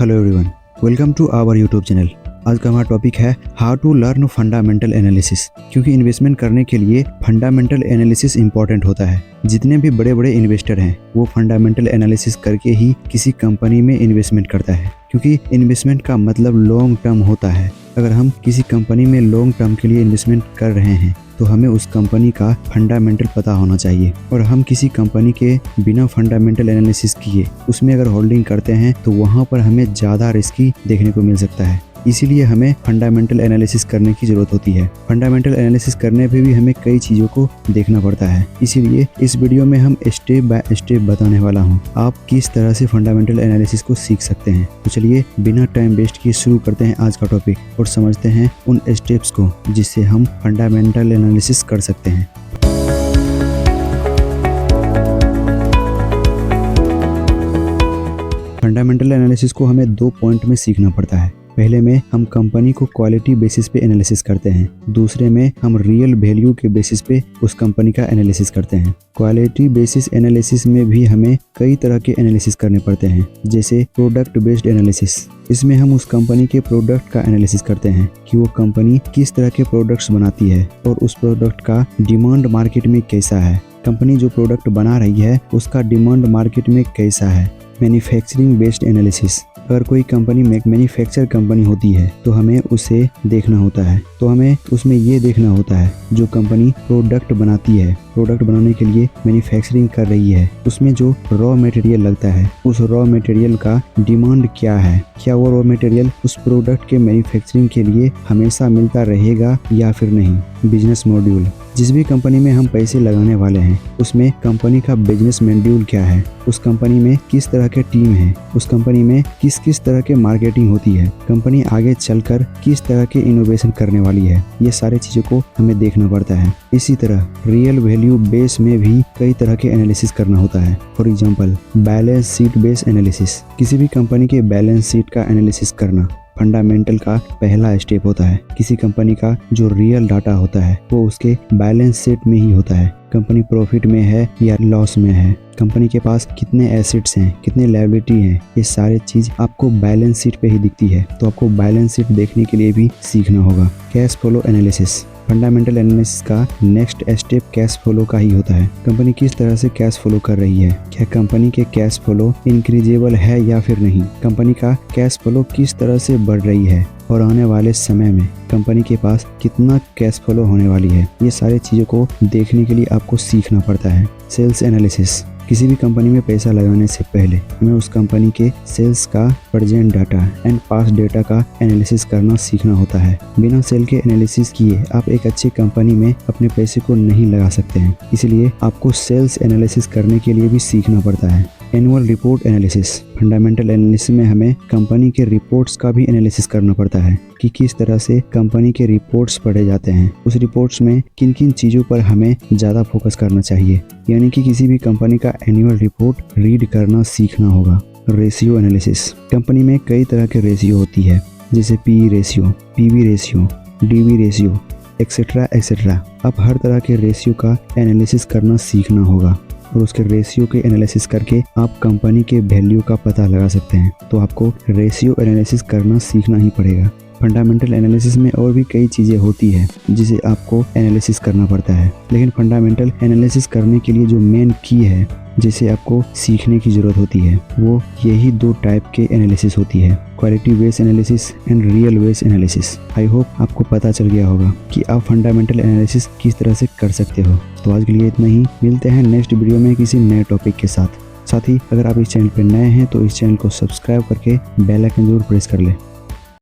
Hello everyone, welcome to our YouTube channel. आज का हमारा टॉपिक है how to learn fundamental analysis. क्योंकि इन्वेस्टमेंट करने के लिए फंडामेंटल एनालिसिस इंपॉर्टेंट होता है। जितने भी बड़े बड़े इन्वेस्टर हैं वो फंडामेंटल एनालिसिस करके ही किसी कंपनी में इन्वेस्टमेंट करता है, क्योंकि इन्वेस्टमेंट का मतलब लॉन्ग टर्म होता है। अगर हम किसी कंपनी में लॉन्ग टर्म के लिए इन्वेस्टमेंट कर रहे हैं तो हमें उस कंपनी का फंडामेंटल पता होना चाहिए। और हम किसी कंपनी के बिना फंडामेंटल एनालिसिस किए उसमें अगर होल्डिंग करते हैं तो वहाँ पर हमें ज़्यादा रिस्की देखने को मिल सकता है। इसीलिए हमें फंडामेंटल एनालिसिस करने की ज़रूरत होती है। फंडामेंटल एनालिसिस करने पे भी हमें कई चीज़ों को देखना पड़ता है। इसीलिए इस वीडियो में हम स्टेप बाय स्टेप बताने वाला हूँ आप किस तरह से फंडामेंटल एनालिसिस को सीख सकते हैं। तो चलिए बिना टाइम वेस्ट किए शुरू करते हैं आज का टॉपिक और समझते हैं उन स्टेप्स को जिससे हम फंडामेंटल एनालिसिस कर सकते हैं। फंडामेंटल एनालिसिस को हमें 2 पॉइंट में सीखना पड़ता है। पहले में हम कंपनी को क्वालिटी बेसिस पे एनालिसिस करते हैं, दूसरे में हम रियल वैल्यू के बेसिस पे उस कंपनी का एनालिसिस करते हैं। क्वालिटी बेसिस एनालिसिस में भी हमें कई तरह के एनालिसिस करने पड़ते हैं, जैसे प्रोडक्ट बेस्ड एनालिसिस। इसमें हम उस कंपनी के प्रोडक्ट का एनालिसिस करते हैं कि वो कंपनी किस तरह के प्रोडक्ट्स बनाती है और उस प्रोडक्ट का डिमांड मार्केट में कैसा है। कंपनी जो प्रोडक्ट बना रही है उसका डिमांड मार्केट में कैसा है। मैन्युफैक्चरिंग बेस्ड एनालिसिस, अगर कोई कंपनी मैन्युफैक्चर कंपनी होती है तो हमें उसे देखना होता है। तो हमें उसमें ये देखना होता है जो कंपनी प्रोडक्ट बनाती है, प्रोडक्ट बनाने के लिए मैन्युफैक्चरिंग कर रही है, उसमें जो रॉ मटेरियल लगता है उस रॉ मटेरियल का डिमांड क्या है। क्या वो रॉ मटेरियल उस प्रोडक्ट के मैन्युफैक्चरिंग के लिए हमेशा मिलता रहेगा या फिर नहीं। बिजनेस मॉड्यूल, जिस भी कंपनी में हम पैसे लगाने वाले हैं उसमें कंपनी का बिजनेस मॉड्यूल क्या है, उस कंपनी में किस तरह के टीम है, उस कंपनी में किस किस तरह के मार्केटिंग होती है, कंपनी आगे चलकर किस तरह के इनोवेशन करने वाली है। ये सारी चीज़ों को हमें देखना पड़ता है। इसी तरह रियल वैल्यू बेस में भी कई तरह के एनालिसिस करना होता है। For example balance sheet base analysis, किसी भी कंपनी के बैलेंस शीट का एनालिसिस करना फंडामेंटल का पहला स्टेप होता है। किसी कंपनी का जो रियल डाटा होता है वो उसके बैलेंस शीट में ही होता है। कंपनी प्रॉफिट में है या लॉस में है, कंपनी के पास कितने एसेट्स हैं, कितने लायबिलिटी हैं, ये सारी चीज आपको बैलेंस शीट पे ही दिखती है। तो आपको बैलेंस शीट देखने के लिए भी सीखना होगा। Cash flow analysis, fundamental analysis का नेक्स्ट स्टेप कैश फ्लो का ही होता है। कंपनी किस तरह से कैश फ्लो कर रही है, क्या कंपनी के कैश फ्लो इंक्रीजेबल है या फिर नहीं, कंपनी का कैश फ्लो किस तरह से बढ़ रही है और आने वाले समय में कंपनी के पास कितना कैश फ्लो होने वाली है। ये सारी चीज़ों को देखने के लिए आपको सीखना पड़ता है। सेल्स एनालिसिस, किसी भी कंपनी में पैसा लगाने से पहले हमें उस कंपनी के सेल्स का present data and past data का एनालिसिस करना सीखना होता है। बिना सेल के एनालिसिस किए आप एक अच्छी कंपनी में अपने पैसे को नहीं लगा सकते हैं, इसलिए आपको सेल्स एनालिसिस करने के लिए भी सीखना पड़ता है। Annual report analysis, fundamental analysis में हमें कंपनी के रिपोर्ट्स का भी एनालिसिस करना पड़ता है कि किस तरह से कंपनी के रिपोर्ट्स पढ़े जाते हैं, उस रिपोर्ट्स में किन किन चीज़ों पर हमें ज़्यादा फोकस करना चाहिए। यानी कि किसी भी कंपनी का एनुअल रिपोर्ट रीड करना सीखना होगा। रेशियो एनालिसिस, कंपनी में कई तरह के रेशियो होती है, जैसे P ratio, PV ratio, DV ratio, etcetera etcetera. आप हर तरह के रेशियो का एनालिसिस करना सीखना होगा और उसके रेशियो के एनालिसिस करके आप कंपनी के वैल्यू का पता लगा सकते हैं। तो आपको रेशियो एनालिसिस करना सीखना ही पड़ेगा। फंडामेंटल एनालिसिस में और भी कई चीज़ें होती है जिसे आपको एनालिसिस करना पड़ता है, लेकिन फंडामेंटल एनालिसिस करने के लिए जो मेन की है जिसे आपको सीखने की ज़रूरत होती है वो यही 2 टाइप के एनालिसिस होती है, quality based analysis and real based analysis. I hope आपको पता चल गया होगा कि आप फंडामेंटल एनालिसिस किस तरह से कर सकते हो। तो आज के लिए इतना ही, मिलते हैं नेक्स्ट वीडियो में किसी नए टॉपिक के साथ ही अगर आप इस चैनल पर नए हैं तो इस चैनल को सब्सक्राइब करके बेल आइकन जरूर प्रेस कर लें।